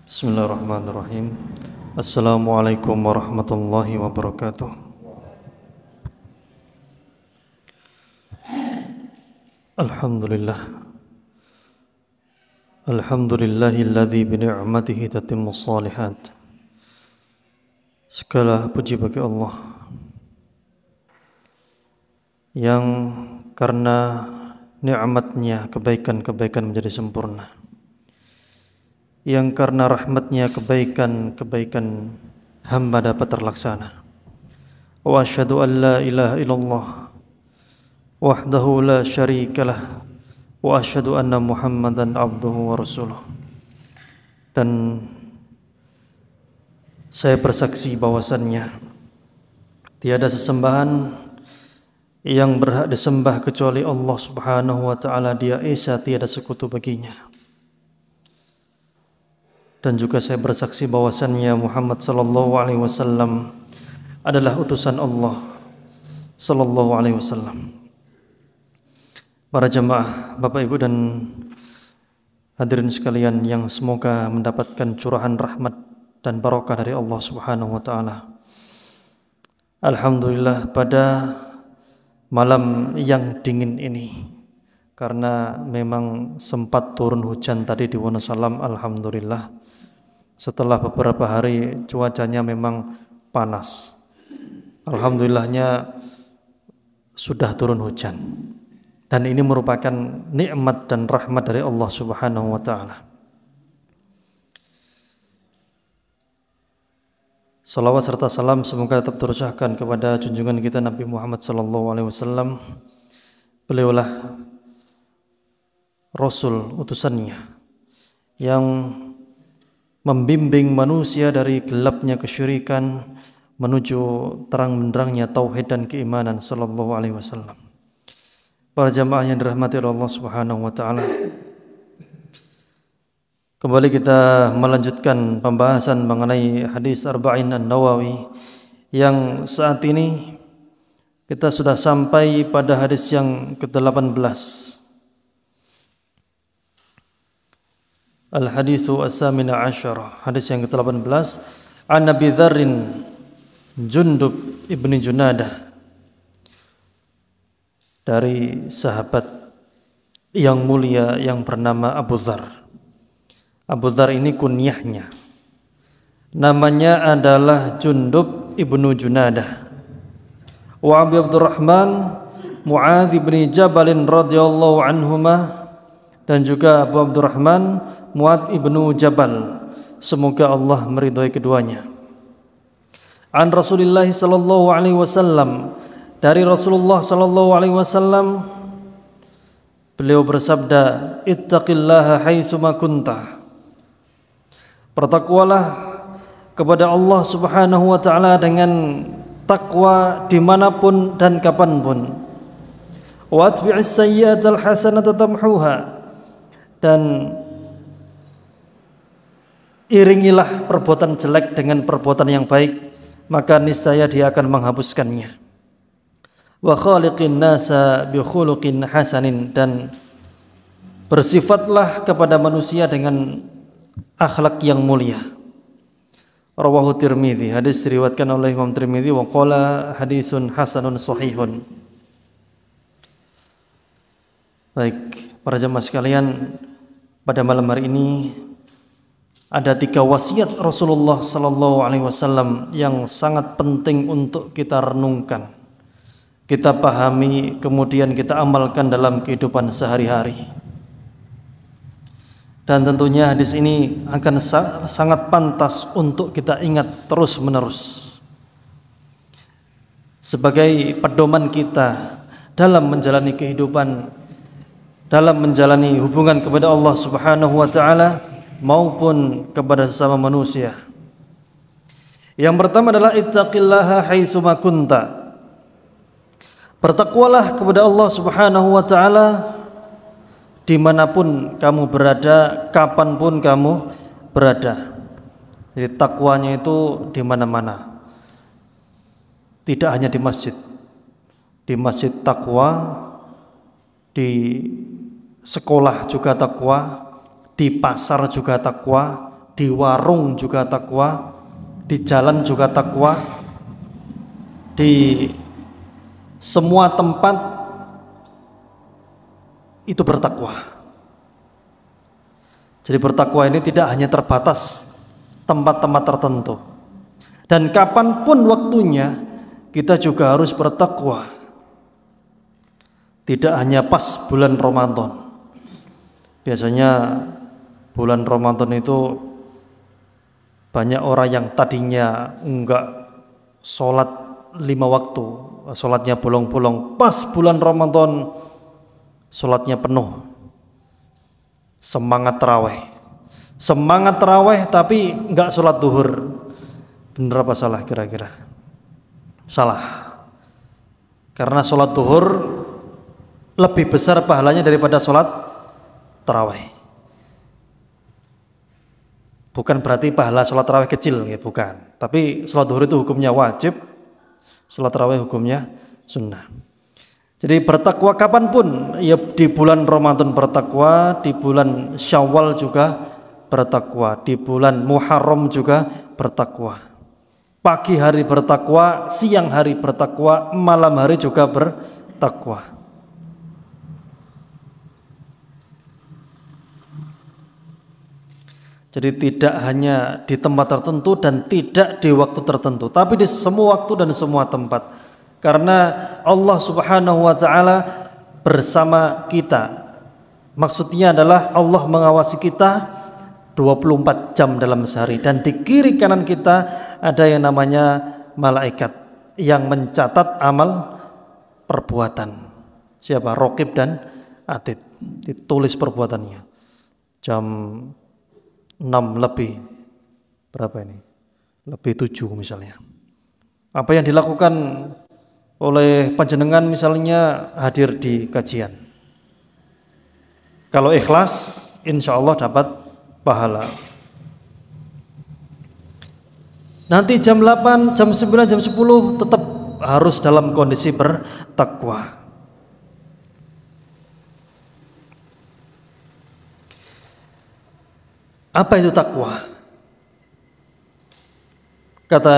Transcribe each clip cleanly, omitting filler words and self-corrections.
Bismillahirrahmanirrahim. Assalamualaikum warahmatullahi wabarakatuh. Alhamdulillah. Alhamdulillahilladzi bi ni'matihi tatimmu shalihat. Segala puji bagi Allah yang karena nikmatnya kebaikan-kebaikan menjadi sempurna, yang karena rahmatnya kebaikan-kebaikan hamba dapat terlaksana. Wa asyhadu an la ilaha illallah wahdahu la syarikalah wa asyhadu anna Muhammadan abduhu wa rasuluh. Dan saya bersaksi bahwasannya tiada sesembahan yang berhak disembah kecuali Allah Subhanahu wa taala. Dia esa, tiada sekutu baginya. Dan juga saya bersaksi bahwasannya Muhammad sallallahu alaihi wasallam adalah utusan Allah sallallahu alaihi wasallam. Para jemaah, Bapak Ibu dan hadirin sekalian yang semoga mendapatkan curahan rahmat dan barokah dari Allah Subhanahu wa taala. Alhamdulillah, pada malam yang dingin ini, karena memang sempat turun hujan tadi di Wonosalam, alhamdulillah. Setelah beberapa hari cuacanya memang panas, alhamdulillahnya sudah turun hujan. Dan ini merupakan nikmat dan rahmat dari Allah Subhanahu wa taala. Salawat serta salam semoga tetap tercurahkan kepada junjungan kita Nabi Muhammad sallallahu alaihi wasallam. Beliaulah Rasul utusannya yang membimbing manusia dari gelapnya kesyirikan menuju terang benderangnya tauhid dan keimanan sallallahu alaihi wasallam. Para jamaah yang dirahmati oleh Allah Subhanahu wa taala, kembali kita melanjutkan pembahasan mengenai hadis Arba'in An-Nawawi, yang saat ini kita sudah sampai pada hadis yang ke-18. Al-hadithu as-samina asyara, hadis yang ke-18. An Abi Dzarrin Jundub ibni Junadah, dari sahabat yang mulia yang bernama Abu Dzar. Abu Dzar ini kunyahnya, namanya adalah Jundub ibnu Junadah. Wa Abi Abdurrahman Mu'adz ibni Jabalin radhiyallahu anhuma, dan juga Abu Abdurrahman Mu'adz ibnu Jabal, semoga Allah meridhai keduanya. An Rasulillah sallallahu alaihi wasallam, dari Rasulullah sallallahu alaihi wasallam, beliau bersabda, ittaqillaha haitsu ma kunta. Bertakwalah kepada Allah Subhanahu wa taala dengan takwa dimanapun dan kapanpun. Wa atbi'is sayyi'atal hasanata tamhuha, dan iringilah perbuatan jelek dengan perbuatan yang baik, maka niscaya dia akan menghapuskannya. Wa khaliqin nasa bi khuluqin hasanin, dan bersifatlah kepada manusia dengan akhlak yang mulia. Rawahu Tirmidzi, hadis diriwayatkan oleh Imam Tirmidzi, wa qala hadisun hasanun sahihun. Baik, para jemaah sekalian, pada malam hari ini ada 3 wasiat Rasulullah sallallahu alaihi wasallam yang sangat penting untuk kita renungkan, kita pahami, kemudian kita amalkan dalam kehidupan sehari-hari. Dan tentunya hadis ini akan sangat pantas untuk kita ingat terus-menerus sebagai pedoman kita dalam menjalani kehidupan, dalam menjalani hubungan kepada Allah Subhanahu wa taala maupun kepada sesama manusia. Yang pertama adalah ittaqillaha haitsu ma kunta. Bertakwalah kepada Allah Subhanahu wa taala dimanapun kamu berada, kapanpun kamu berada. Jadi takwanya itu di mana-mana, tidak hanya di masjid. Di masjid takwa, di sekolah juga takwa, di pasar juga takwa, di warung juga takwa, di jalan juga takwa, di semua tempat itu bertakwa. Jadi bertakwa ini tidak hanya terbatas tempat-tempat tertentu, dan kapanpun waktunya kita juga harus bertakwa. Tidak hanya pas bulan Ramadan. Biasanya bulan Ramadan itu banyak orang yang tadinya enggak sholat 5 waktu, sholatnya bolong-bolong. Pas bulan Ramadan sholatnya penuh, semangat taraweh tapi enggak sholat duhur. Bener apa salah kira-kira? Salah. Karena sholat duhur lebih besar pahalanya daripada sholat taraweh. Bukan berarti pahala sholat tarawih kecil, ya bukan. Tapi sholat duhur itu hukumnya wajib, sholat tarawih hukumnya sunnah. Jadi bertakwa kapanpun, ya di bulan Ramadan bertakwa, di bulan Syawal juga bertakwa, di bulan Muharram juga bertakwa. Pagi hari bertakwa, siang hari bertakwa, malam hari juga bertakwa. Jadi tidak hanya di tempat tertentu dan tidak di waktu tertentu, tapi di semua waktu dan semua tempat. Karena Allah Subhanahu wa taala bersama kita. Maksudnya adalah Allah mengawasi kita 24 jam dalam sehari, dan di kiri kanan kita ada yang namanya malaikat yang mencatat amal perbuatan. Siapa? Raqib dan Atid. Ditulis perbuatannya. Jam 6 lebih berapa ini? Lebih 7 misalnya. Apa yang dilakukan oleh panjenengan misalnya hadir di kajian. Kalau ikhlas, insya Allah dapat pahala. Nanti jam 8, jam 9, jam 10 tetap harus dalam kondisi bertakwa. Apa itu takwa? Kata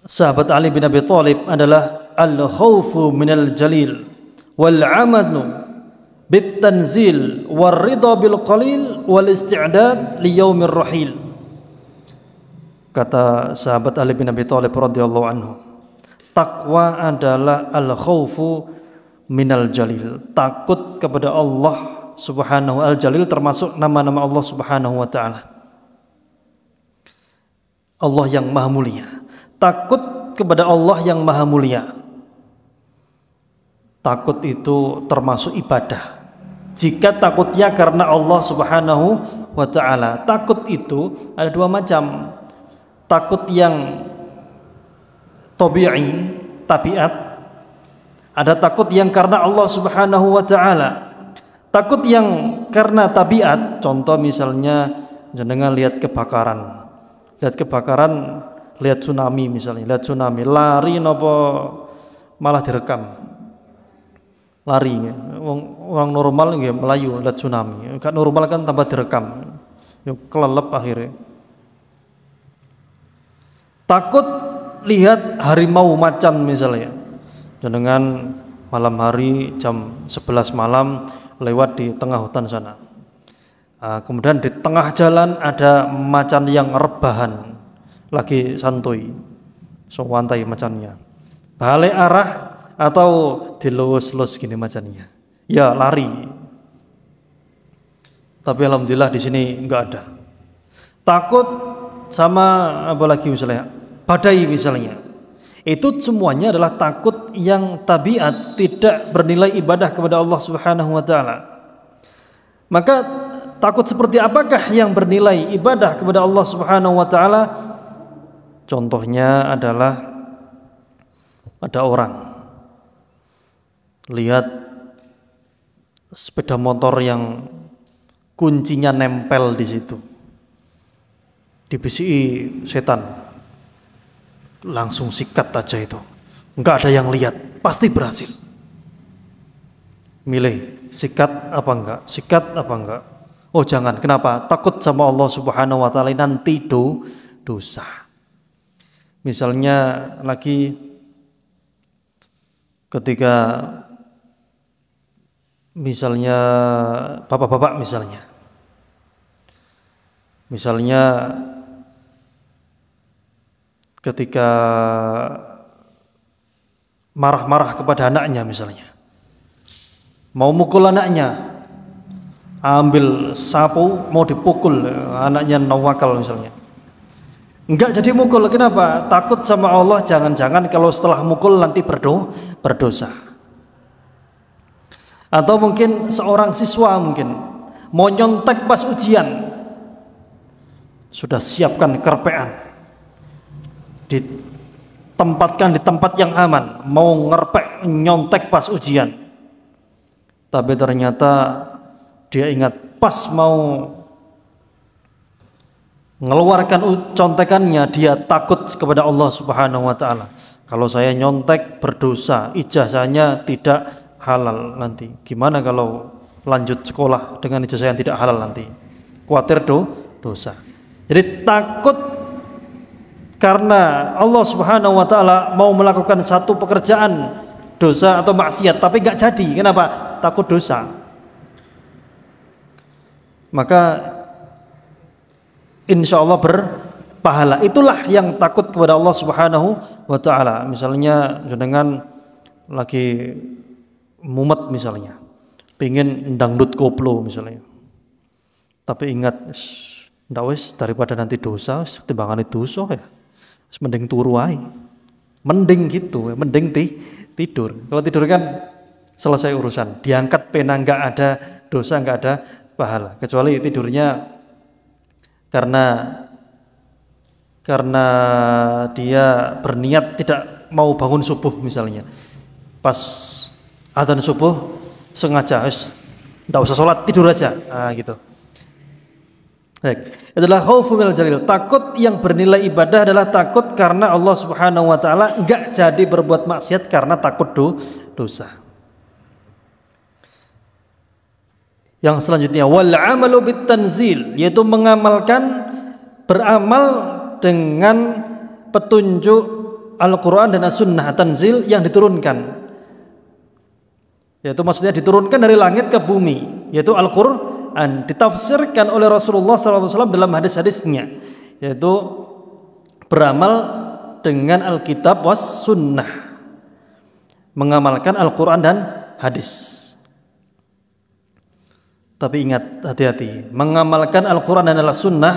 sahabat Ali bin Abi Thalib adalah al-khawfu minal jalil wal amalu bit tanzil war ridha bil qalil wal isti'dad li yaumir rahil. Kata sahabat Ali bin Abi Thalib radhiyallahu anhu, takwa adalah al-khawfu minal jalil, takut kepada Allah Subhanahu al-Jalil, termasuk nama-nama Allah Subhanahu wa taala. Allah yang maha mulia. Takut kepada Allah yang maha mulia. Takut itu termasuk ibadah. Jika takutnya karena Allah Subhanahu wa taala. Takut itu ada dua macam. Takut yang tabi'i, tabiat. Ada takut yang karena Allah Subhanahu wa taala. Takut yang karena tabiat, contoh misalnya jenengan lihat kebakaran, lihat tsunami misalnya, lihat tsunami, lari nopo malah direkam, lari, orang normal ya melayu lihat tsunami, kan normal kan tambah direkam, yuk kelelep akhirnya. Takut lihat harimau macan misalnya, jenengan malam hari jam 11 malam lewat di tengah hutan sana. Kemudian di tengah jalan ada macan yang rebahan, lagi santuy, sewantai macannya. Balik arah atau dilus-lus gini macannya. Ya lari. Tapi alhamdulillah di sini enggak ada. Takut sama apa lagi misalnya? Badai misalnya. Itu semuanya adalah takut yang tabiat, tidak bernilai ibadah kepada Allah Subhanahu wa taala. Maka takut seperti apakah yang bernilai ibadah kepada Allah Subhanahu wa taala? Contohnya adalah ada orang lihat sepeda motor yang kuncinya nempel di situ. Dibisiki setan. Langsung sikat aja itu, nggak ada yang lihat, pasti berhasil. Milih sikat apa enggak, sikat apa enggak. Oh jangan, kenapa? Takut sama Allah Subhanahu wa taala nanti dosa. Misalnya lagi ketika misalnya bapak-bapak misalnya ketika marah-marah kepada anaknya, misalnya mau mukul anaknya, ambil sapu mau dipukul anaknya nawakal misalnya, enggak jadi mukul. Kenapa? Takut sama Allah, jangan-jangan kalau setelah mukul nanti berdosa. Atau mungkin seorang siswa mungkin mau nyontek pas ujian, sudah siapkan kerpean, ditempatkan di tempat yang aman, mau ngerpek nyontek pas ujian, tapi ternyata dia ingat pas mau mengeluarkan contekannya, dia takut kepada Allah Subhanahu wa taala. Kalau saya nyontek berdosa, ijazahnya tidak halal nanti. Gimana kalau lanjut sekolah dengan ijazah yang tidak halal nanti? Khawatir dosa. Jadi takut karena Allah Subhanahu wa taala mau melakukan satu pekerjaan dosa atau maksiat tapi enggak jadi. Kenapa? Takut dosa. Maka insya Allah berpahala. Itulah yang takut kepada Allah Subhanahu wa taala. Misalnya jenengan lagi mumet misalnya, pingin dangdut koplo misalnya, tapi ingat ndak wis daripada nanti dosa, timbangane dosa ya, mending turu ae. Mending gitu, mending tidur. Kalau tidur kan selesai urusan, diangkat pena, nggak ada dosa, nggak ada pahala. Kecuali tidurnya karena dia berniat tidak mau bangun subuh misalnya, pas adzan subuh sengaja ndak usah sholat, tidur aja, gitu. Baik, adalah khaufu minal jalil. Takut yang bernilai ibadah adalah takut karena Allah Subhanahu wa taala, enggak jadi berbuat maksiat karena takut dosa. Yang selanjutnya wal amalu bit tanzil, yaitu mengamalkan, beramal dengan petunjuk Al-Qur'an dan As-Sunnah, tanzil yang diturunkan. Yaitu maksudnya diturunkan dari langit ke bumi, yaitu Al-Qur'an, ditafsirkan oleh Rasulullah SAW dalam hadis-hadisnya, yaitu beramal dengan Alkitab was Sunnah, mengamalkan Al-Quran dan hadis. Tapi ingat, hati-hati, mengamalkan Al-Quran dan Al-Sunnah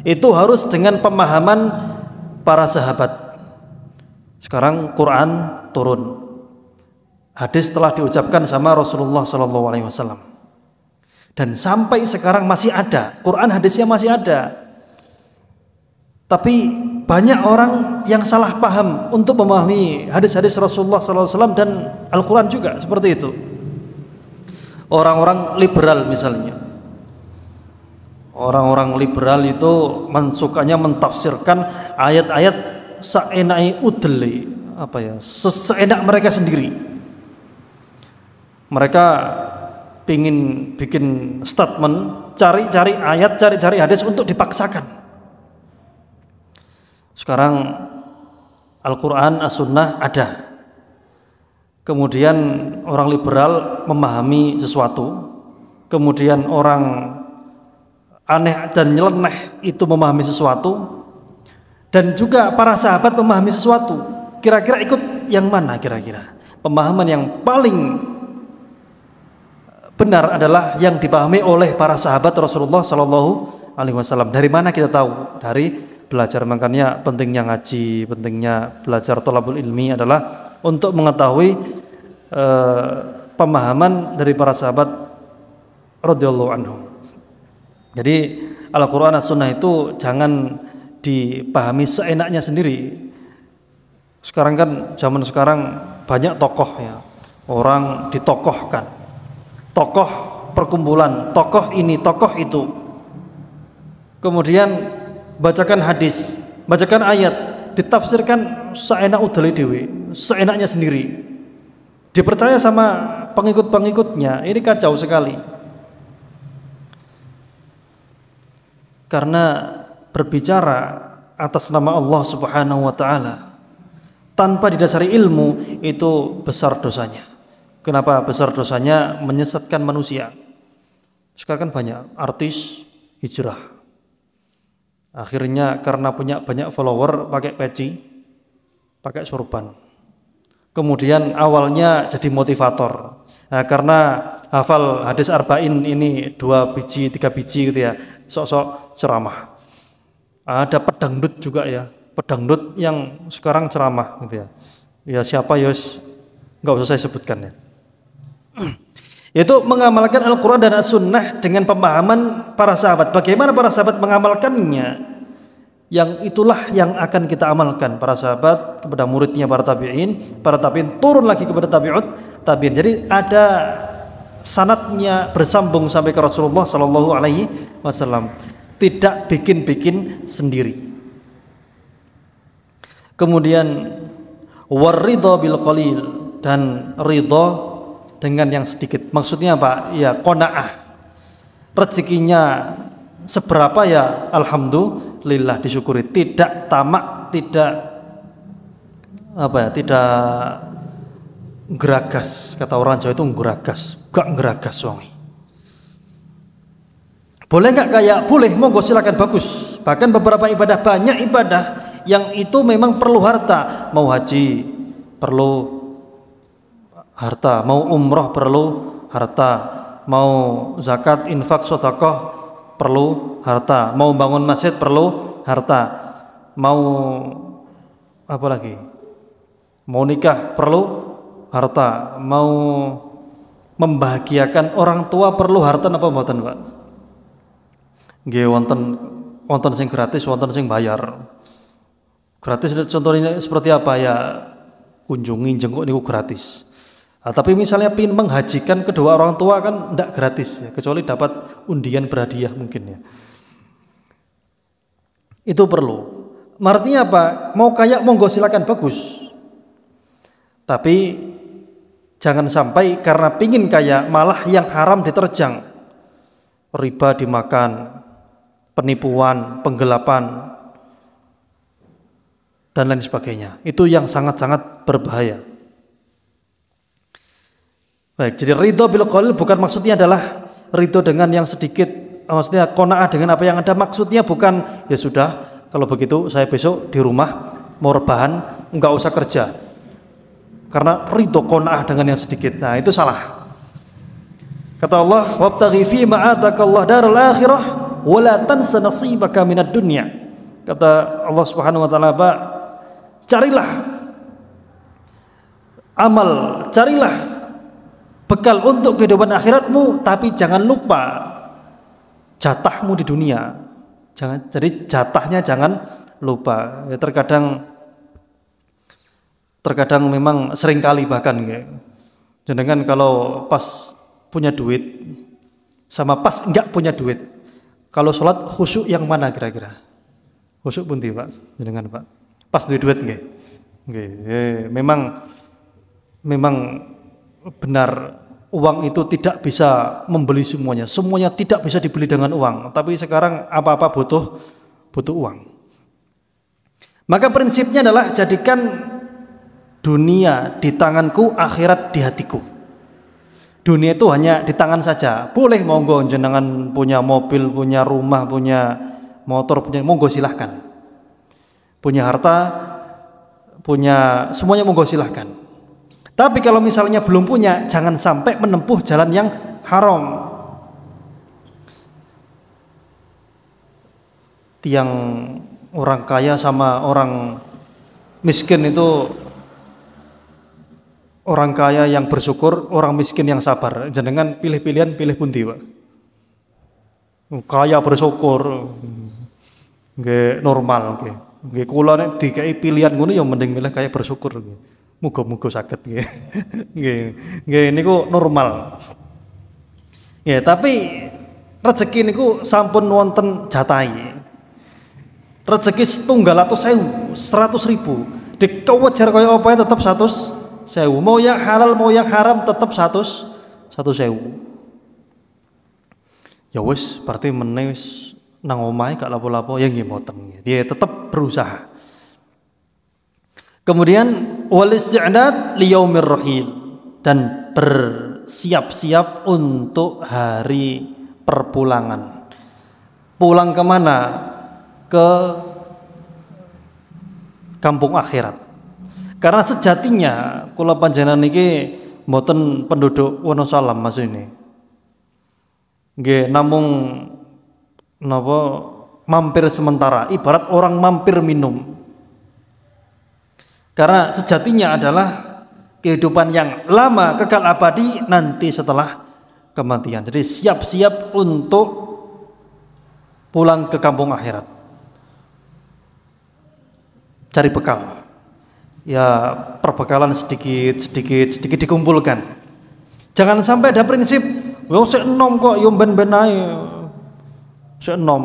itu harus dengan pemahaman para sahabat. Sekarang Quran turun, hadis telah diucapkan sama Rasulullah SAW, dan sampai sekarang masih ada, Quran hadisnya masih ada. Tapi banyak orang yang salah paham untuk memahami hadis-hadis Rasulullah SAW dan Al-Quran juga seperti itu. Orang-orang liberal misalnya, orang-orang liberal itu sukanya mentafsirkan ayat-ayat seenak udeli, seenak mereka sendiri. Mereka pingin bikin statement, cari-cari ayat, cari-cari hadis untuk dipaksakan. Sekarang Al-Quran, As-Sunnah ada. Kemudian orang liberal memahami sesuatu, kemudian orang aneh dan nyeleneh itu memahami sesuatu, dan juga para sahabat memahami sesuatu. Kira-kira ikut yang mana kira-kira? Pemahaman yang paling benar adalah yang dipahami oleh para sahabat Rasulullah SAW. Dari mana kita tahu? Dari belajar. Makanya pentingnya ngaji, pentingnya belajar thalabul ilmi adalah untuk mengetahui pemahaman dari para sahabat radhiyallahu anhum. Jadi Al-Quran As-Sunnah itu jangan dipahami seenaknya sendiri. Sekarang kan zaman sekarang banyak tokoh ya, orang ditokohkan, tokoh perkumpulan, tokoh ini, tokoh itu. Kemudian bacakan hadis, bacakan ayat, ditafsirkan seenak udeli dewe, seenaknya sendiri, dipercaya sama pengikut-pengikutnya. Ini kacau sekali. Karena berbicara atas nama Allah Subhanahu wa taala tanpa didasari ilmu itu besar dosanya. Kenapa besar dosanya? Menyesatkan manusia. Sekarang kan banyak artis hijrah. Akhirnya karena punya banyak follower pakai peci, pakai sorban. Kemudian awalnya jadi motivator. Nah, karena hafal hadis arba'in ini 2 biji, 3 biji gitu ya, sok-sok ceramah. Ada pedangdut juga ya, pedangdut yang sekarang ceramah gitu ya. Ya siapa ya, nggak usah saya sebutkan ya. Yaitu mengamalkan Al-Quran dan As-Sunnah dengan pemahaman para sahabat. Bagaimana para sahabat mengamalkannya? Yang itulah yang akan kita amalkan, para sahabat kepada muridnya para tabi'in turun lagi kepada tabi'in. Jadi ada sanadnya bersambung sampai ke Rasulullah Sallallahu Alaihi Wasallam. Tidak bikin-bikin sendiri. Kemudian waridho bil qalil, dan ridho dengan yang sedikit. Maksudnya apa? Ya qanaah. Rezekinya seberapa ya alhamdulillah, disyukuri, tidak tamak, tidak tidak geragas. Kata orang Jawa itu geragas, gak geragas wong. Boleh nggak kaya? Boleh, monggo silakan, bagus. Bahkan beberapa ibadah, banyak ibadah yang itu memang perlu harta. Mau haji perlu harta, mau umroh perlu harta, mau zakat, infak, sedekah perlu harta, mau bangun masjid perlu harta, mau apa lagi? Mau nikah perlu harta, mau membahagiakan orang tua perlu harta apa mboten, Pak? Nggih, wonten sing gratis, wonten sing bayar. Gratis contohnya seperti apa ya? Kunjungi jenguk niku gratis. Nah, tapi misalnya pin menghajikan kedua orang tua kan tidak gratis ya, kecuali dapat undian berhadiah mungkin ya. Itu perlu. Artinya apa? Mau kaya monggo silakan, bagus. Tapi jangan sampai karena pingin kaya malah yang haram diterjang. Riba dimakan, penipuan, penggelapan, dan lain sebagainya. Itu yang sangat-sangat berbahaya. Baik, jadi ridho bil qalil bukan maksudnya adalah ridho dengan yang sedikit, maksudnya qanaah dengan apa yang ada. Maksudnya bukan ya sudah, kalau begitu saya besok di rumah mau rebahan, enggak usah kerja. Karena ridho qanaah dengan yang sedikit. Nah, itu salah. Kata Allah, wabtaghi fi ma atakallahu darul akhirah wa la tansa nasibaka minad dunya. Kata Allah Subhanahu wa taala, carilah amal, carilah bekal untuk kehidupan akhiratmu, tapi jangan lupa jatahmu di dunia. Jadi jatahnya jangan lupa. Ya, terkadang memang seringkali bahkan jenengan kalau pas punya duit sama pas enggak punya duit, kalau sholat khusyuk yang mana kira-kira? Khusyuk pun Pak, jenengan Pak. Pas duit nggih. Memang benar, uang itu tidak bisa membeli semuanya. Semuanya tidak bisa dibeli dengan uang. Tapi sekarang apa-apa butuh uang. Maka prinsipnya adalah jadikan dunia di tanganku, akhirat di hatiku. Dunia itu hanya di tangan saja. Boleh monggo jenengan punya mobil, punya rumah, punya motor, punya monggo silahkan. Punya harta, punya semuanya monggo silahkan. Tapi kalau misalnya belum punya, jangan sampai menempuh jalan yang haram. Tiang orang kaya sama orang miskin itu, orang kaya yang bersyukur, orang miskin yang sabar. Jenengan pilih-pilihan, pilih pundi, Pak? Kaya bersyukur, nggih normal, nggih kula nek dikai pilihan ngono ya mending milih kaya bersyukur. Muga-muga saged nggih. Nggih niku normal. Ya, tapi rezeki niku sampun wonten jatahi. Rezeki 700.000, 100.000. Dikewajar kaya apa tetep 100.000. Mau yang halal mau yang haram tetep 100.000. Ya wis, berarti meneh wis nang omahe gak lapo-lapo ya nggih mboten. Dia tetap berusaha. Kemudian wal isti'dad li yaumir rahil, dan bersiap-siap untuk hari perpulangan. Pulang kemana? Ke kampung akhirat. Karena sejatinya kula panjenengan niki mboten penduduk Wonosalam Mas ini. Nggih namung napa mampir sementara, ibarat orang mampir minum. Karena sejatinya adalah kehidupan yang lama kekal abadi nanti setelah kematian. Jadi siap-siap untuk pulang ke kampung akhirat. Cari bekal. Ya perbekalan sedikit dikumpulkan. Jangan sampai ada prinsip, "Yo sik enom kok yo ben-ben ae." Sik enom,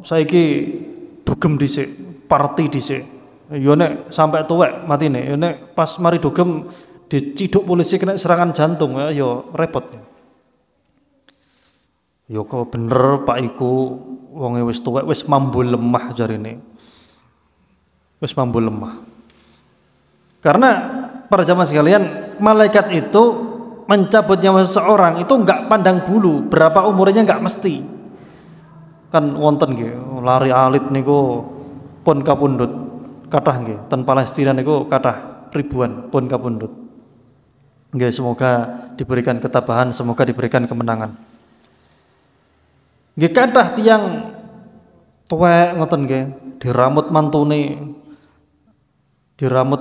saiki dugem dhisik, party dhisik. Yo nek sampai tuwek matine, yo nek pas mari dugem diciduk polisi kena serangan jantung ya yo repot. Yo kok bener Pak iku wonge wis tuwek, wis mambu lemah jarine. Wis mambu lemah. Karena para jamaah sekalian, malaikat itu mencabut nyawa seseorang itu enggak pandang bulu, berapa umurnya enggak mesti. Kan wonten nggih, lari alit niku pun kapundhut. Kathah nggih, ten Palestina niku kathah ribuan pun kapundhut. Nggih, semoga diberikan ketabahan, semoga diberikan kemenangan. Nggih kathah tiyang tuwek ngoten nggih, diramut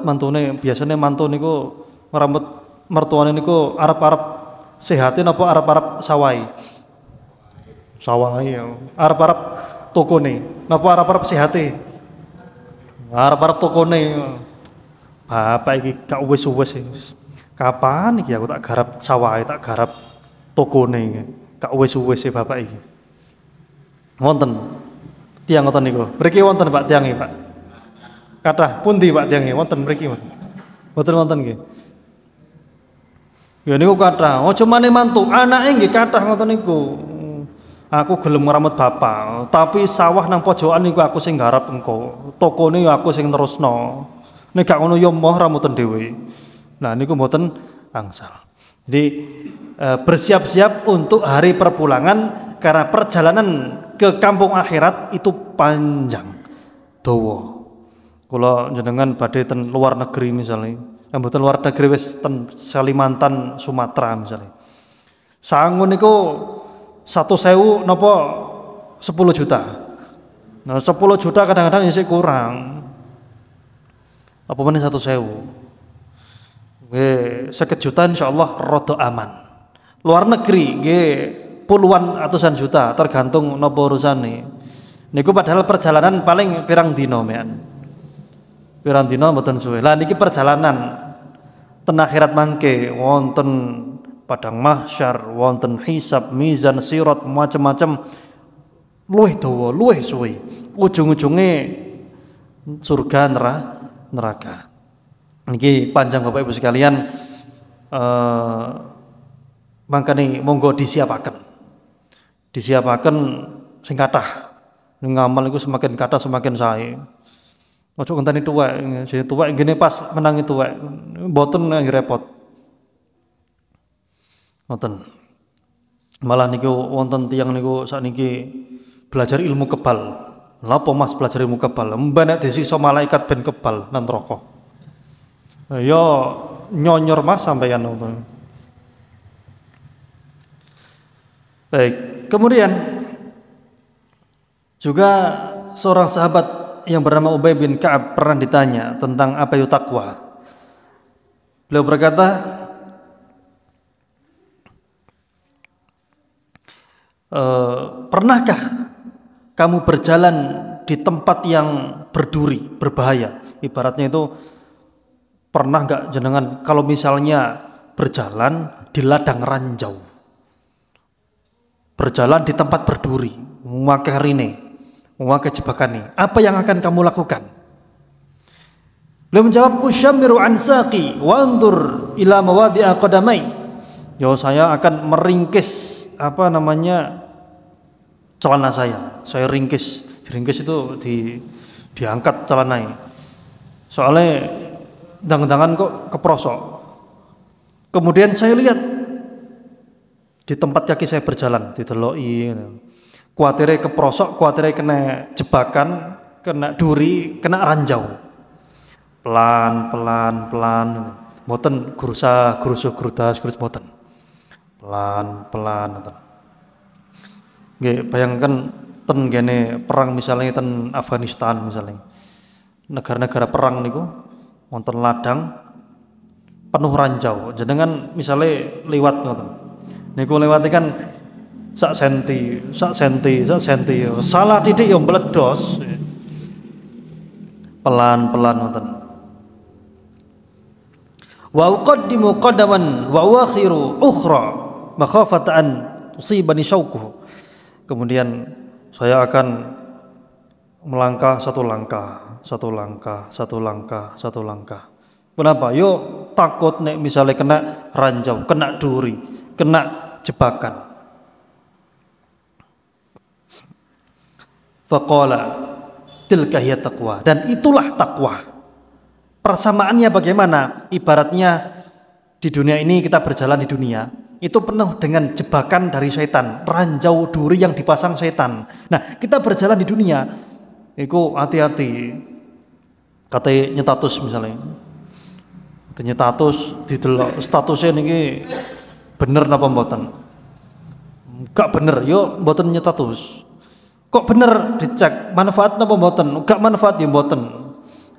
mantune biasanya mantu niku ngeramut mertuane niku arep-arep sehatin apa arep-arep sawai arep-arep tokone napa arep-arep sehate arep-arep tokone. Bapak iki gak wis-wis kapan iki aku tak garap sawai tak garap tokone gak wis-wis bapak iki wonten tiang ngoten niku mriki wonten Pak tiange Pak kathah pundi Pak tiange wonten mriki wonten nggih. Ya niku kathah aja mane mantu anake nggih kathah ngoten niku. Aku gelem ngramut bapak tapi sawah nang pojokan niku aku sing garap engko tokone ya aku sing terusno nek gak ngono ya moh ramuten dhewe. Nah niku mboten angsal. Jadi bersiap-siap untuk hari perpulangan karena perjalanan ke kampung akhirat itu panjang dawa. Kula jenengan badhe ten luar negeri misalnya, mboten luar negeri wis ten Kalimantan, Sumatera misalnya. Sangun niku 1.000 napa 10 juta. Nah 10 juta kadang-kadang isih kurang. Apa meneh 1.000. Nggih 50 juta insyaallah rada aman. Luar negeri nggih puluhan ratusan juta tergantung napa urusane. Niku padahal perjalanan paling pirang dina mean. Pirang dina mboten suwe. Lah niki perjalanan ten akhirat mangke wonten padang mahsyar, wonten hisab, mizan, sirat, macam-macam luwih dawa, luwih suwe. Ujung-ujunge surga neraka. Niki panjang Bapak Ibu sekalian mangkane monggo disiapaken. Disiapaken sing kathah. Ngamal iku semakin kathah semakin sae. Ojo ngenteni tuwek, sing tuwek ngene pas menangi tuwek. Mboten repot. Ngoten. Malah niku wonten tiyang niku sakniki belajar ilmu kebal. Napa Mas belajar ilmu kebal? Mbak nek disiksa malaikat ben kebal nang neraka. Ya nyonyor Mas sampeyan ngoten. Baik, kemudian juga seorang sahabat yang bernama Ubay bin Ka'ab pernah ditanya tentang apa itu takwa. Beliau berkata, pernahkah kamu berjalan di tempat yang berduri, berbahaya? Ibaratnya itu pernah nggak jenengan kalau misalnya berjalan di ladang ranjau, berjalan di tempat berduri, memakai rine, memakai jebakan ini, apa yang akan kamu lakukan? Beliau menjawab, usyamiru ansaqi wa anzur ila mawadi'a qadamai. Ya saya akan meringkis celana saya ringkis, diringkis itu diangkat celananya. Soalnya dang-dangan kok keprosok. Kemudian saya lihat di tempat kaki saya berjalan, dideloki. Kuatirnya keprosok, kuatirnya kena jebakan, kena duri, kena ranjau. Pelan. Mboten grusuh grudas mboten. Pelan. Nggih, bayangkan ten gene perang misalnya ten Afghanistan misalnya. Negara-negara perang niku wonten ladang penuh ranjau. Jenengan misalnya liwat ngoten. Niku lewati kan sak senti. Salah titik yo meledos. Pelan ngoten. Wa uqaddimu qadaman wa uakhiru ukhra makhafata an tusibani syauquhu. Kemudian saya akan melangkah satu langkah. Kenapa? Yo takut nek misalnya kena ranjau, kena duri, kena jebakan. Faqala tilka hiya taqwa, dan itulah takwa. Persamaannya bagaimana? Ibaratnya di dunia ini kita berjalan di dunia itu penuh dengan jebakan dari setan, ranjau duri yang dipasang setan. Nah, kita berjalan di dunia itu hati-hati. Katanya nyetatus misalnya. Nyetatus didelok statusnya niki bener napa mboten? Gak bener, yo mboten nyetatus. Kok bener dicek manfaat napa mboten? Gak manfaat ya mboten.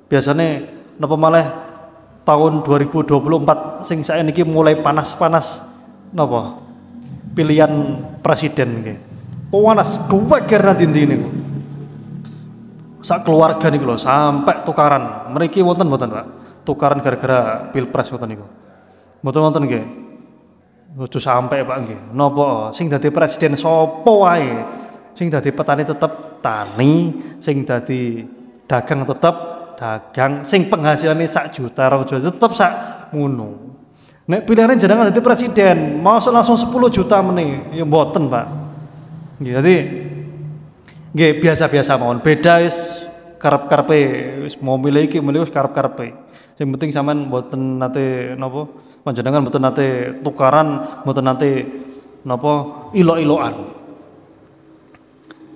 Biasanya napa malah tahun 2024 sing saya niki mulai panas napa? Pilihan presiden niki. Panas geweger nanti niku. Sak keluarga niku lho sampai tukaran. Mriki wonten mboten, Pak? Tukaran gara-gara Pilpres ngoten niku. Mboten wonten nggih. Ojo sampai Pak nggih. Napa sing dadi presiden sapa wae? Sing dadi petani tetep tani, sing dadi dagang tetep dagang, sing penghasilannya 1 juta, 2 juta tetep sak ngono. Nek pilihannya jenengan dadi presiden, masuk langsung 10 juta meneh, ya mboten, Pak. Nggih, dadi nggih biasa-biasa mawon. Beda wis karep-karepe wis mau milih iki milih wis karep-karepe. Sing penting sampean mboten nate napa panjenengan mboten nate tukaran, mboten nate napa ilok-ilokan.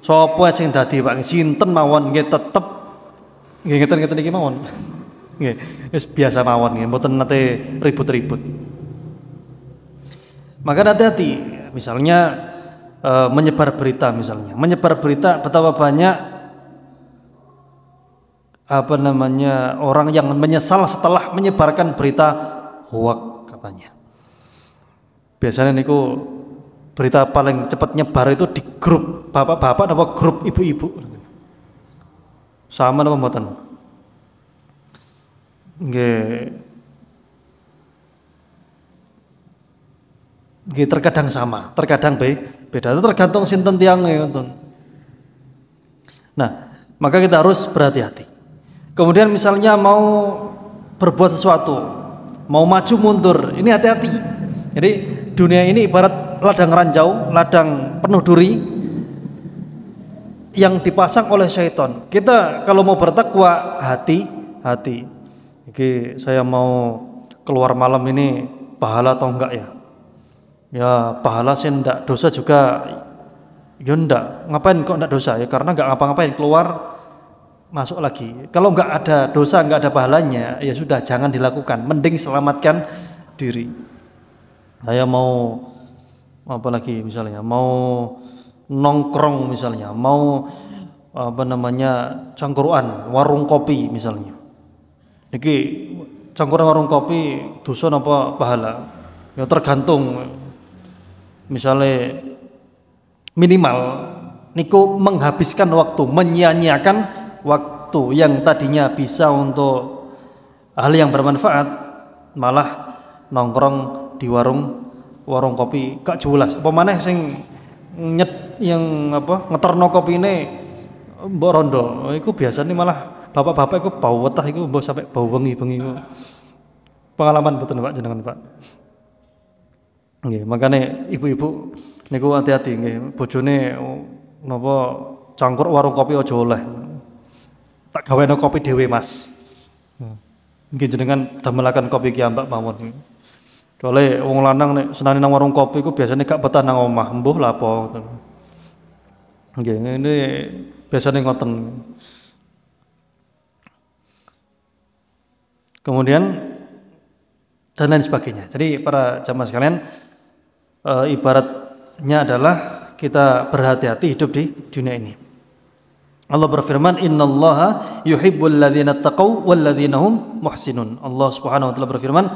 Sapa sing dadi Pak sinten mawon nggih tetep nggih ngeten-ngeten iki mawon. Nggih, wis biasa mawon nggih, mboten nate ribut-ribut. Maka hati-hati, misalnya menyebar berita misalnya. Menyebar berita betapa banyak orang yang menyesal setelah menyebarkan berita hoax katanya. Biasanya niku berita paling cepat nyebar itu di grup bapak-bapak apa grup ibu-ibu. Sama napa mboten? Nggih. Nggih terkadang sama, terkadang beda. Itu tergantung sinten tiange ngoten. Nah, maka kita harus berhati-hati. Kemudian misalnya mau berbuat sesuatu, mau maju mundur, ini hati-hati. Jadi dunia ini ibarat ladang ranjau, ladang penuh duri yang dipasang oleh syaitan. Kita kalau mau bertakwa hati-hati. Oke, saya mau keluar malam ini pahala atau enggak ya? Ya pahala sih enggak, dosa juga ya enggak. Ngapain kok enggak dosa? Ya karena enggak ngapa-ngapain, keluar masuk lagi. Kalau enggak ada dosa, enggak ada pahalanya, ya sudah jangan dilakukan. Mending selamatkan diri. Saya mau apa lagi misalnya, mau nongkrong misalnya, mau cangkruan, warung kopi misalnya. Iki cangkruan warung kopi dosa apa pahala? Ya tergantung. Misalnya minimal niku menghabiskan waktu, menyia-nyiakan waktu yang tadinya bisa untuk hal yang bermanfaat, malah nongkrong di warung kopi gak jelas. Apa maneh sing ngeterno kopine mbok rondo. Iku biasanya malah bapak-bapak iku bau wetah iku mbok sampai bau wengi-wengi. Pengalaman betul Pak jenengan Pak. Nggih, makane ibu-ibu niku hati-hati nggih, bojone napa cangkruk warung kopi aja oleh. Tak gaweno kopi dhewe, Mas. Nggih jenengan damelaken kopi ki ambak mawon. Soale wong lanang nek senane nang warung kopi iku biasane gak betah nang omah, mbuh lha apa. Nggih, ngene biasane ngoten. Kemudian dan lain sebagainya. Jadi para jamaah sekalian, ibaratnya adalah kita berhati-hati hidup di dunia ini. Allah berfirman, "Innallaha yuhibbul ladzina taqaw wal ladzina hum muhsinun." Allah Subhanahu wa taala berfirman,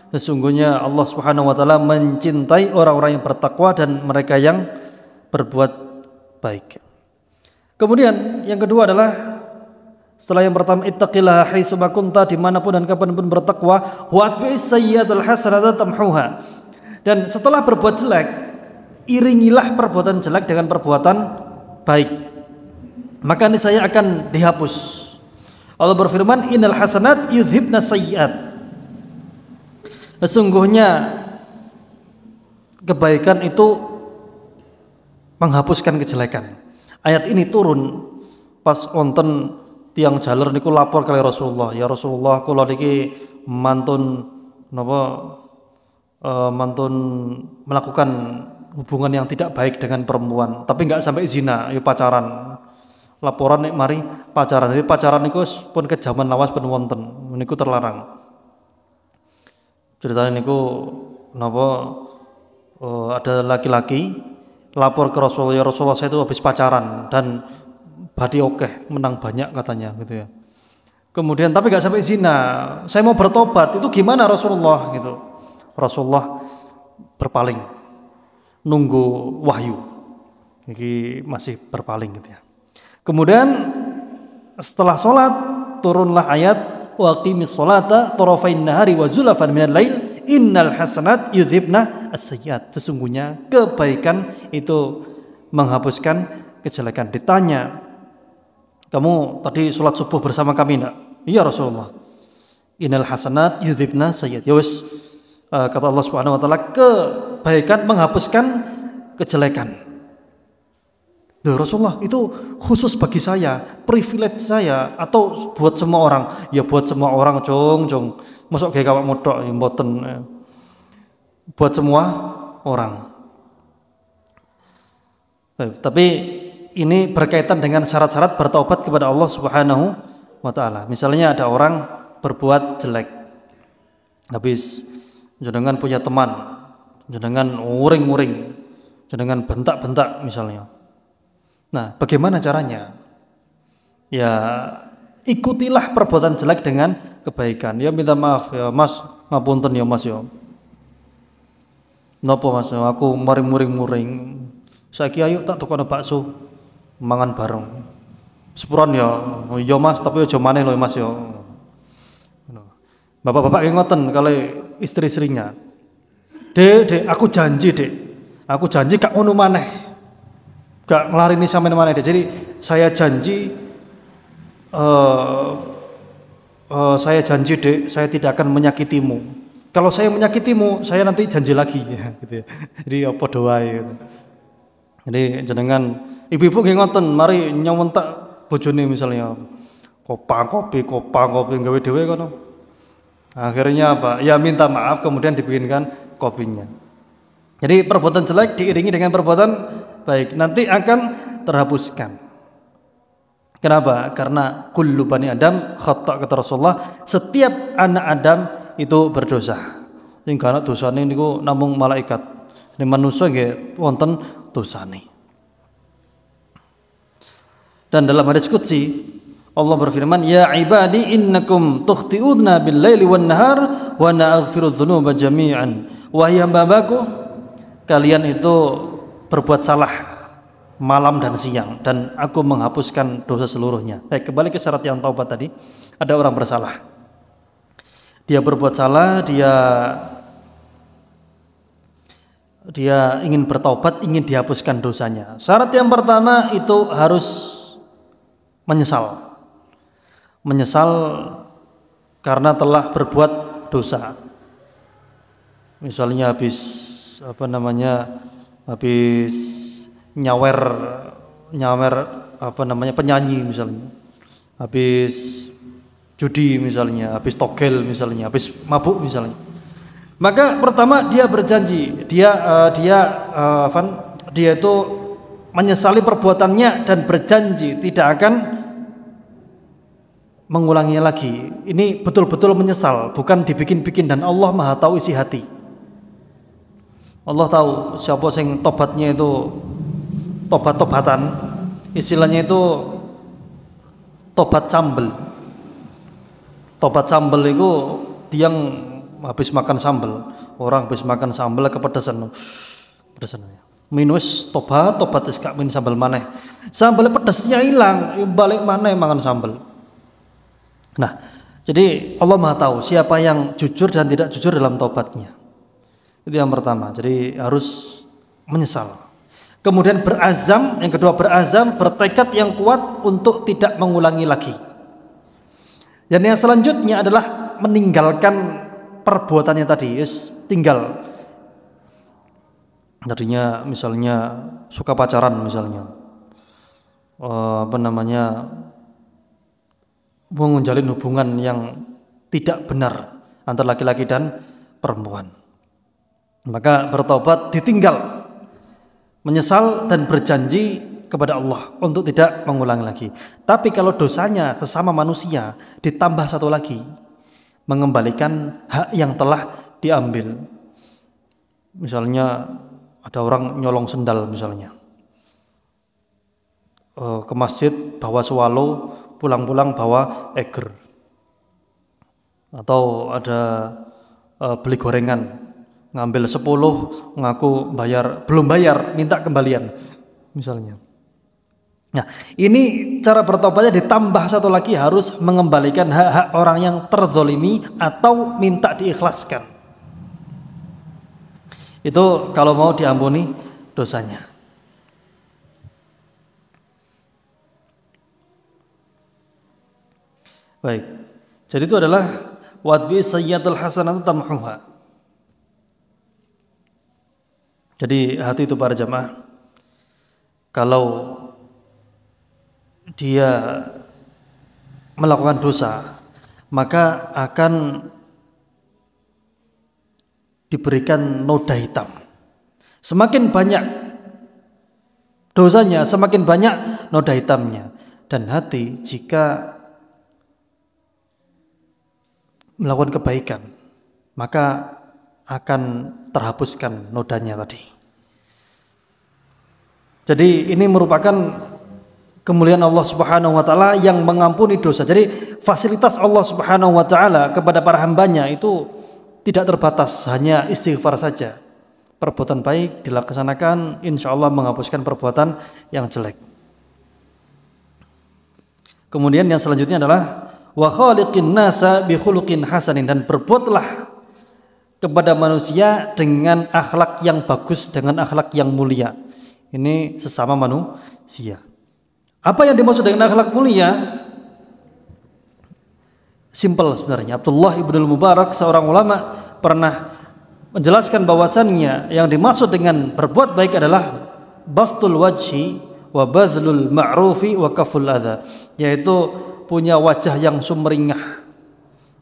sesungguhnya Allah Subhanahu wa taala mencintai orang-orang yang bertakwa dan mereka yang berbuat baik. Kemudian yang kedua adalah setelah yang pertama, ittaqillaha haitsu ma kunta, dimanapun dan kapanpun bertakwa, wa atbi'is sayyi'atal hasanata tamhuha. Dan setelah berbuat jelek, iringilah perbuatan jelek dengan perbuatan baik, maka niscaya akan dihapus. Allah berfirman, innal hasanat yudhibna sayyi'at. Sesungguhnya kebaikan itu menghapuskan kejelekan. Ayat ini turun pas wonten tiang jaler niku lapor kali Rasulullah, ya Rasulullah kula niki mantun melakukan hubungan yang tidak baik dengan perempuan, tapi nggak sampai zina, ya pacaran. Laporan nek mari pacaran. Jadi pacaran niku pun kejaman lawas pun wonten, niku terlarang. Ceritanya niku ada laki-laki lapor ke Rasulullah, ya Rasulullah saya itu habis pacaran dan badi okeh, menang banyak katanya gitu ya. Kemudian tapi nggak sampai zina, saya mau bertobat, itu gimana Rasulullah gitu. Rasulullah berpaling, nunggu wahyu, ini masih berpaling gitu ya. Kemudian setelah sholat turunlah ayat waqimis sholata tarafain nahari wa zulafan minal lail innal hasanat yudhibna as-sayyi'at. Sesungguhnya kebaikan itu menghapuskan kejelekan. Ditanya, kamu tadi sholat subuh bersama kami enggak? Iya Rasulullah. Innal hasanat yudhibna sayyi'at. Ya wis, kata Allah Subhanahu wa taala, kebaikan menghapuskan kejelekan. Loh Rasulullah, itu khusus bagi saya, privilege saya, atau buat semua orang? Ya buat semua orang, jong. Masuk kayak kawak modok, yang mboten. Buat semua orang. Tapi ini berkaitan dengan syarat-syarat bertaubat kepada Allah Subhanahu wa taala. Misalnya ada orang berbuat jelek, habis jenengan punya teman, jenengan uring-uring, jenengan bentak-bentak misalnya. Nah, bagaimana caranya? Ya, ikutilah perbuatan jelek dengan kebaikan. Ya minta maaf ya Mas, ngapunten ya Mas ya. Napa Mas? Aku muring-muring. Saiki ayo tak tukono bakso mangan bareng. Sepuran ya. Oh iya Mas, tapi aja maneh lho Mas ya. Bapak-bapak yang ngoten kali istri-istrinya. Dek, aku janji Dek. Aku janji gak ngono maneh. Gak ngelarini sampean maneh Dek. Jadi saya janji Dek, saya tidak akan menyakitimu. Kalau saya menyakitimu, saya nanti janji lagi ya, gitu ya. Jadi apa doae gitu. Jadi jenengan ibu-ibu nggih ngoten, mari nyuwentak bojone misalnya kopang kopi gawe dhewe kono. Akhirnya apa? Ya minta maaf kemudian dibikinkan kopinya. Jadi perbuatan jelek diiringi dengan perbuatan baik, nanti akan terhapuskan. Kenapa? Karena kullu bani Adam khata' kata Rasulullah, setiap anak Adam itu berdosa. Sing gak ana dosane niku namung malaikat. Nek manusa nggih wonten dosane. Dan dalam hadis qudsi Allah berfirman, "Ya ibadi innakum tukhti'una bil-laili wan-nahar wa ana aghfiru dzunuba jami'an." Wahai hamba-hambaku, kalian itu berbuat salah malam dan siang dan aku menghapuskan dosa seluruhnya. Baik, kembali ke syarat yang taubat tadi. Ada orang bersalah. Dia berbuat salah, dia ingin bertaubat, ingin dihapuskan dosanya. Syarat yang pertama itu harus menyesal. Menyesal karena telah berbuat dosa. Misalnya habis nyawer nyawer penyanyi misalnya, habis judi misalnya, habis togel misalnya, habis mabuk misalnya. Maka pertama dia berjanji, dia itu menyesali perbuatannya dan berjanji tidak akan mengulanginya lagi. Ini betul-betul menyesal, bukan dibikin-bikin, dan Allah Maha tahu isi hati. Allah tahu siapa yang tobatnya itu tobat-tobatan, istilahnya itu tobat sambel. Tobat sambel itu tiang habis makan sambel, orang habis makan sambel kepedesan, minus tobat wis gak min sambel maneh, sambel pedesnya hilang, balik maneh makan sambel. Nah, jadi Allah Maha tahu siapa yang jujur dan tidak jujur dalam tobatnya. Itu yang pertama. Jadi harus menyesal. Kemudian berazam, yang kedua berazam, bertekad yang kuat untuk tidak mengulangi lagi. Dan yang selanjutnya adalah meninggalkan perbuatannya tadi, tinggal. Tadinya misalnya suka pacaran misalnya, menjalin hubungan yang tidak benar antara laki-laki dan perempuan. Maka bertobat, ditinggal, menyesal dan berjanji kepada Allah untuk tidak mengulangi lagi. Tapi kalau dosanya sesama manusia ditambah satu lagi, mengembalikan hak yang telah diambil. Misalnya ada orang nyolong sendal misalnya, ke masjid bawa swallow, pulang-pulang bawa eger. Atau ada beli gorengan, ngambil 10, ngaku belum bayar, minta kembalian misalnya. Nah, ini cara bertobatnya ditambah satu lagi, harus mengembalikan hak-hak orang yang terzolimi atau minta diikhlaskan. Itu kalau mau diampuni dosanya. Baik. Jadi itu adalah wadbi sayyatul hasanatu tamhuha. Jadi hati itu para jamaah, kalau dia melakukan dosa, maka akan diberikan noda hitam. Semakin banyak dosanya, semakin banyak noda hitamnya. Dan hati jika melakukan kebaikan, maka akan terhapuskan nodanya tadi. Jadi ini merupakan kemuliaan Allah Subhanahu wa taala yang mengampuni dosa. Jadi fasilitas Allah Subhanahu wa taala kepada para hambanya itu tidak terbatas hanya istighfar saja. Perbuatan baik dilaksanakan, insya Allah menghapuskan perbuatan yang jelek. Kemudian yang selanjutnya adalah wa khaliqin nasa bi khuluqin hasanin, dan berbuatlah kepada manusia dengan akhlak yang bagus, dengan akhlak yang mulia. Ini sesama manusia. Apa yang dimaksud dengan akhlak mulia? Simpel sebenarnya. Abdullah ibnul Mubarak, seorang ulama, pernah menjelaskan bahwasannya yang dimaksud dengan berbuat baik adalah bastul wajhi wa badlul ma'rufi wa kaful adha, yaitu punya wajah yang sumringah.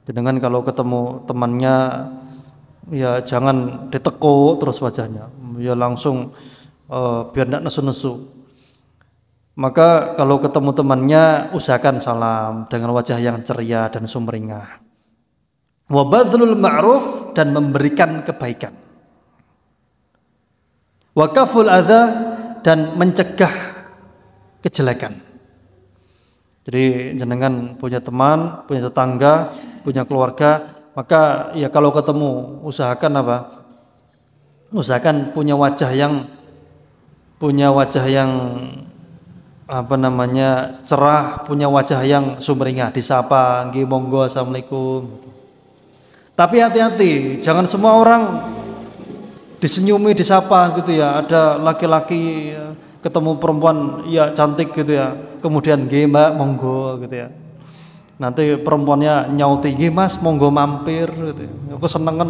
Dengan kalau ketemu temannya, ya jangan ditekuk terus wajahnya, ya langsung biar tidak nesu-nesu. Maka kalau ketemu temannya, usahakan salam dengan wajah yang ceria dan sumringah. Wa badlul ma'ruf, dan memberikan kebaikan. Wa kaful adza, dan mencegah kejelekan. Jadi jenengan punya teman, punya tetangga, punya keluarga, maka ya kalau ketemu usahakan apa? Usahakan punya wajah yang cerah, punya wajah yang sumringah, disapa nggih monggo assalamualaikum. Tapi hati-hati, jangan semua orang disenyumi, disapa gitu ya. Ada laki-laki ketemu perempuan ya cantik gitu ya, kemudian nggih Mbak monggo gitu ya. Nanti perempuannya nyauti, nggih Mas monggo mampir gitu ya. Aku senengen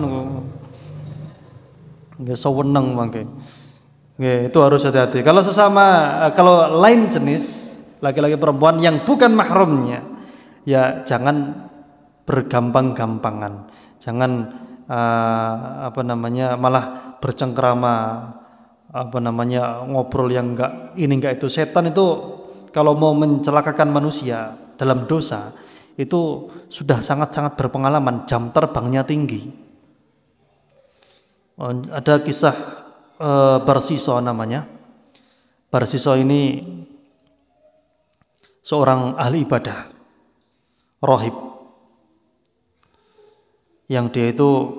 nggih seweneng mangke. Itu harus hati-hati. Kalau sesama, kalau lain jenis laki-laki perempuan yang bukan mahramnya, ya jangan bergampang-gampangan, jangan malah bercengkrama, ngobrol yang enggak itu. Setan itu kalau mau mencelakakan manusia dalam dosa itu sudah sangat-sangat berpengalaman, jam terbangnya tinggi. Ada kisah Barsiso namanya. Barsiso ini seorang ahli ibadah, rohib, yang dia itu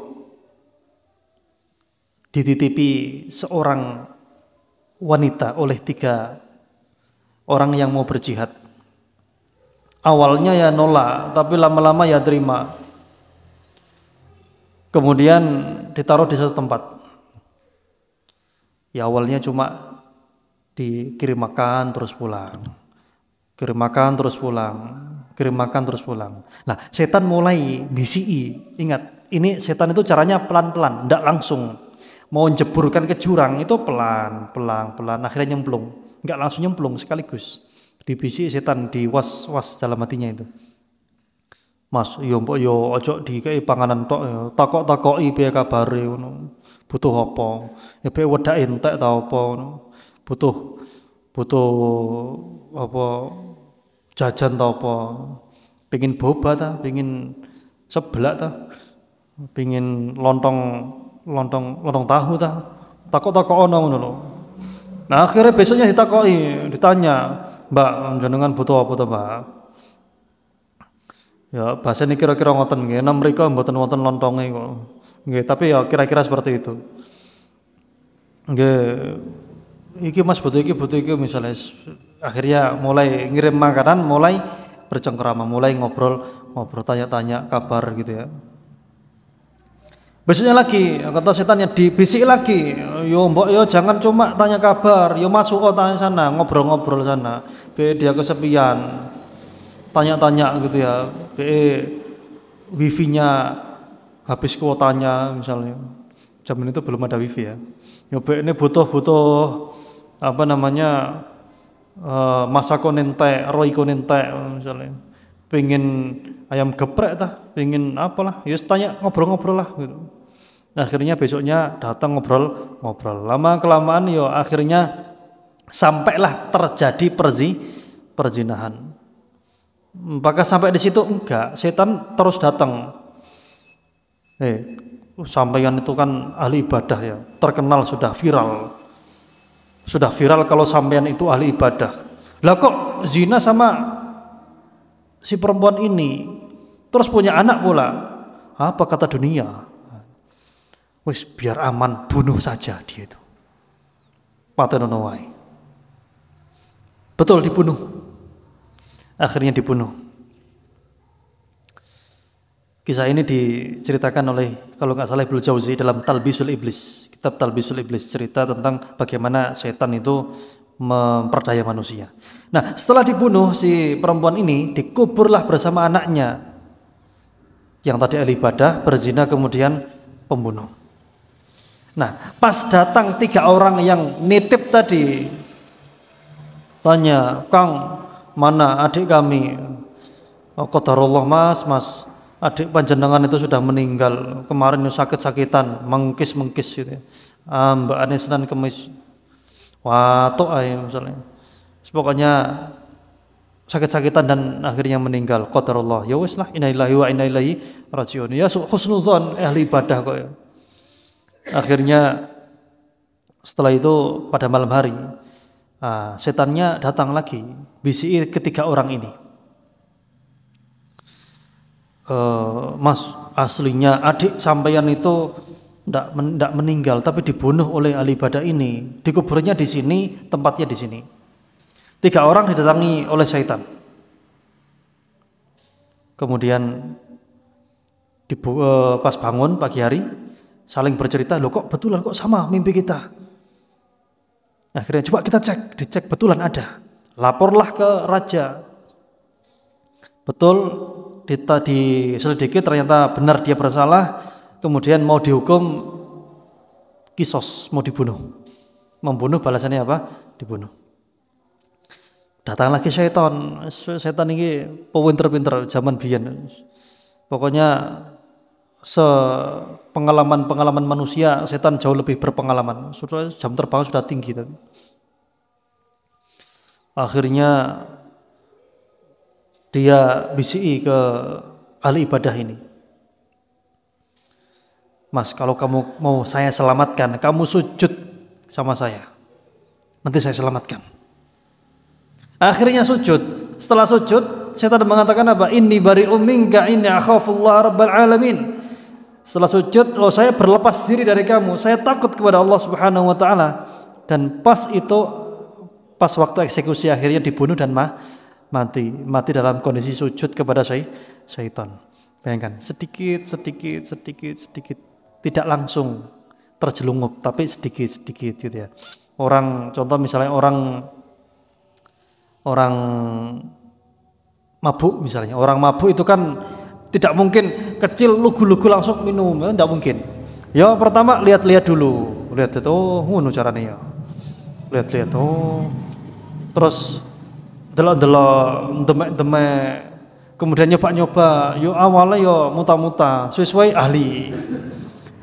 dititipi seorang wanita oleh 3 orang yang mau berjihad. Awalnya ya nolak, tapi lama-lama ya terima. Kemudian ditaruh di satu tempat. Ya awalnya cuma dikirim makan terus pulang, kirim makan terus pulang, kirim makan terus pulang. Nah, setan mulai bisi. Ingat, ini setan itu caranya pelan-pelan, tidak langsung. Mau jeburkan ke jurang itu pelan, akhirnya nyemplung. Enggak langsung nyemplung sekaligus. Dibisi setan, was dalam hatinya itu. Mas, yo mbok yo ojo dikei panganan tok yo. Takok-takoki piye kabare ngono. Butuh apa? Ya piye wedake entek ta apa ngono. Butuh apa jajan ta apa? Pengin boba ta, pengin seblak ta, pengin lontong tahu ta. Takok-takok ono ngono lho. Nah, akhirnya besoknya ditanya, "Mbak, jenengan butuh apa ta, Mbak?" Ya, bahasane kira-kira ngoten nggih, nang mriku mboten wonten lontonge kok. Nggih, tapi ya kira-kira seperti itu. Nggih, iki Mas butuh iki misalnya. Akhirnya mulai ngirim makanan, mulai bercengkrama, mulai ngobrol tanya-tanya kabar gitu ya. Besoknya lagi kata setannya dibisik lagi, yo mbok yo jangan cuma tanya kabar, yo masuk tanya sana, ngobrol-ngobrol sana. Be dia kesepian, tanya-tanya gitu ya. Be wifi-nya habis kuotanya misalnya. Zaman itu belum ada wifi ya. Yo be ini butuh masako nentek, roiko nentek misalnya. Pengen ayam geprek tah, pengen apalah, ya tanya ngobrol-ngobrol lah gitu. Akhirnya besoknya datang ngobrol. Lama kelamaan ya akhirnya sampailah terjadi perzinahan. Apakah sampai di situ? Enggak, setan terus datang. Sampaian itu kan ahli ibadah ya, terkenal sudah viral. Sudah viral kalau sampaian itu ahli ibadah. Lah kok zina sama si perempuan ini terus punya anak pula, apa kata dunia? Wis biar aman, bunuh saja dia itu. Patenono wae. Betul dibunuh. Akhirnya dibunuh. Kisah ini diceritakan oleh kalau nggak salah Ibnu Jauzi dalam Talbisul Iblis. Kitab Talbisul Iblis cerita tentang bagaimana setan itu memperdaya manusia. Nah, setelah dibunuh si perempuan ini, dikuburlah bersama anaknya yang tadi ahli ibadah, berzina, kemudian pembunuh. Nah, pas datang 3 orang yang nitip tadi, tanya, "Kang, mana adik kami?" "Oh, qadarullah Mas, adik panjenengan itu sudah meninggal. Kemarin sakit-sakitan, mengkis gitu ya. Mbak ane Senin Kemis. Watuk ae misalnya. Pokoknya sakit-sakitan dan akhirnya meninggal. Qadarullah. Ya wis lah, innalillahi wa inna ilaihi rajiun. Ya husnudzon ahli ibadah kok ya. Akhirnya setelah itu pada malam hari setannya datang lagi, bisi ketiga orang ini. Mas, aslinya adik sampeyan itu ndak meninggal tapi dibunuh oleh ahli ibadah ini. Dikuburnya di sini, tempatnya di sini. 3 orang didatangi oleh setan. Kemudian pas bangun pagi hari saling bercerita, "Loh kok betulan kok sama mimpi kita?" Akhirnya coba kita dicek betulan ada. Laporlah ke raja. Betul diselidiki ternyata benar dia bersalah, kemudian mau dihukum kisos, mau dibunuh. membunuh balasannya apa? Dibunuh. Datang lagi syaitan. Syaitan ini pinter-pinter zaman biyen. Pokoknya pengalaman manusia, setan jauh lebih berpengalaman. Sudah jam terbang sudah tinggi tapi. Akhirnya dia bisiki ke ahli ibadah ini. Mas, kalau kamu mau saya selamatkan, kamu sujud sama saya. Nanti saya selamatkan. Akhirnya sujud. Setelah sujud, setan mengatakan apa? Inni bari'um minka inni akhafullah rabbal alamin. Setelah sujud, saya berlepas diri dari kamu. Saya takut kepada Allah Subhanahu wa taala. Dan pas waktu eksekusi akhirnya dibunuh dan mati dalam kondisi sujud kepada syaitan. Bayangkan, sedikit. Tidak langsung terjelungup, tapi sedikit gitu ya. Contoh misalnya orang mabuk misalnya. Orang mabuk itu kan tidak mungkin kecil lugu-lugu langsung minum, tidak mungkin. Ya pertama lihat-lihat dulu, lihat itu, ngono caranya ya. Lihat-lihat, terus delok-delok, demek-demek, kemudian nyoba-nyoba. Yo awalnya yo muta-muta, sesuai ahli.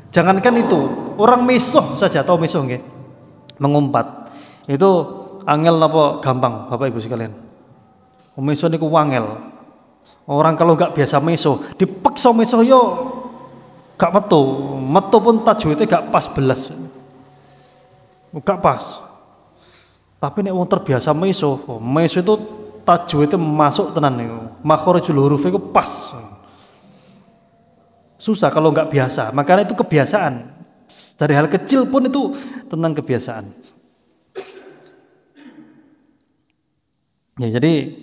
Jangankan itu, orang mesuh saja, tahu mesuh nggih? Mengumpat. Itu angel apa gampang, Bapak Ibu sekalian? Mesuh niku wangel. Orang kalau nggak biasa meso, dipeksa meso yo gak metu pun tajwidnya gak pas belas, gak pas. Tapi nek wong terbiasa meso itu tajwidnya masuk tenan niku, makhorijul huruf itu pas. Susah kalau nggak biasa, makanya itu kebiasaan. Dari hal kecil pun itu tentang kebiasaan. Ya jadi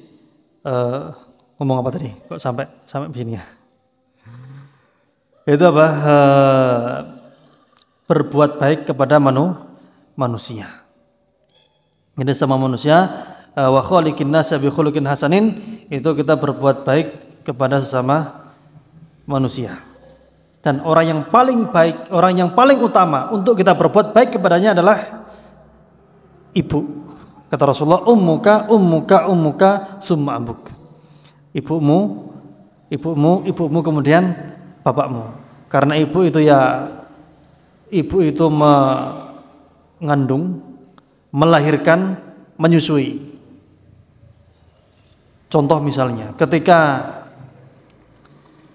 ngomong apa tadi? Kok sampai begini ya? Itu apa? Berbuat baik kepada manusia. Ini sama manusia. Wa khaliqin nasa bi khuluqin hasanin, itu kita berbuat baik kepada sesama manusia. Dan orang yang paling baik, orang yang paling utama untuk kita berbuat baik kepadanya adalah ibu. Kata Rasulullah, ummuka summa abuk. Ibumu kemudian bapakmu. Karena ibu itu mengandung, melahirkan, menyusui. Contoh misalnya, ketika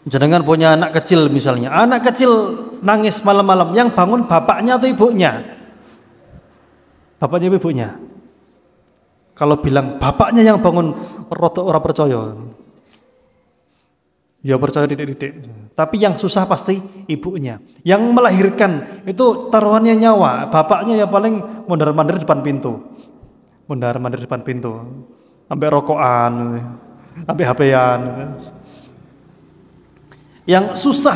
jenengan punya anak kecil misalnya, anak kecil nangis malam-malam, yang bangun bapaknya atau ibunya? Bapaknya atau ibunya? Kalau bilang bapaknya yang bangun, orang percaya. Ya percaya didik-didik. Tapi yang susah pasti ibunya. Yang melahirkan itu taruhannya nyawa. Bapaknya ya paling mondar-mandir depan pintu. Mondar-mandir depan pintu. Sampai rokokan, sampai HP-an. Yang susah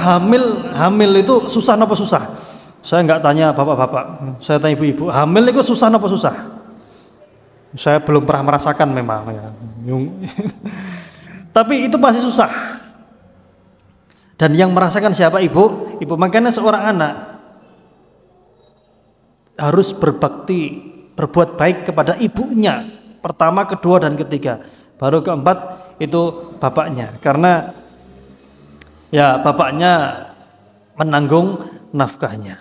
hamil itu susah apa susah? Saya nggak tanya bapak-bapak, saya tanya ibu-ibu. Hamil itu susah apa susah? Saya belum pernah merasakan memang ya. Tapi itu pasti susah. Dan yang merasakan siapa? Ibu. Makanya seorang anak harus berbakti, berbuat baik kepada ibunya. Pertama, kedua, dan ketiga. Baru keempat itu bapaknya. Karena ya bapaknya menanggung nafkahnya.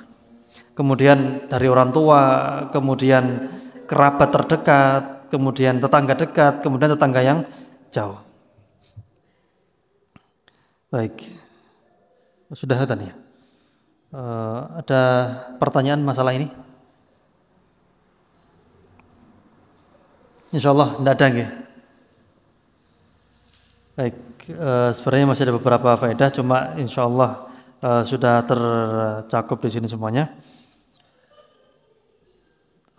Kemudian dari orang tua, kemudian kerabat terdekat, kemudian tetangga dekat, kemudian tetangga yang jauh. Baik. Sudah ya? Ada pertanyaan masalah ini? Insyaallah tidak ada nggih. Baik, sebenarnya masih ada beberapa faedah, cuma insyaallah sudah tercakup di sini semuanya.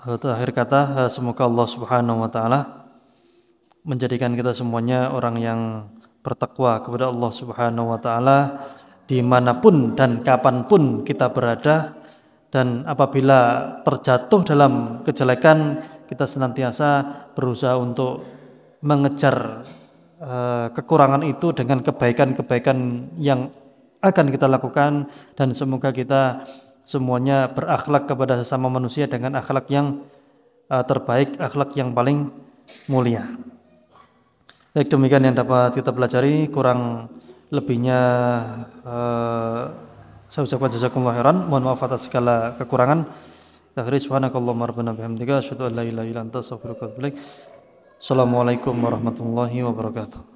Akhir kata, semoga Allah Subhanahu wa taala menjadikan kita semuanya orang yang bertakwa kepada Allah Subhanahu wa taala dimanapun dan kapanpun kita berada, dan apabila terjatuh dalam kejelekan kita senantiasa berusaha untuk mengejar kekurangan itu dengan kebaikan-kebaikan yang akan kita lakukan, dan semoga kita semuanya berakhlak kepada sesama manusia dengan akhlak yang terbaik, akhlak yang paling mulia. Baik, demikian yang dapat kita pelajari, kurang lebihnya saya ucapkan jazakumullah khairan, mohon maaf atas segala kekurangan. Akhiri subhanakallahumma rabbana bihamdika asyhadu an la ilaha illa anta astaghfiruka wa atubu ilaik. Assalamualaikum warahmatullahi wabarakatuh.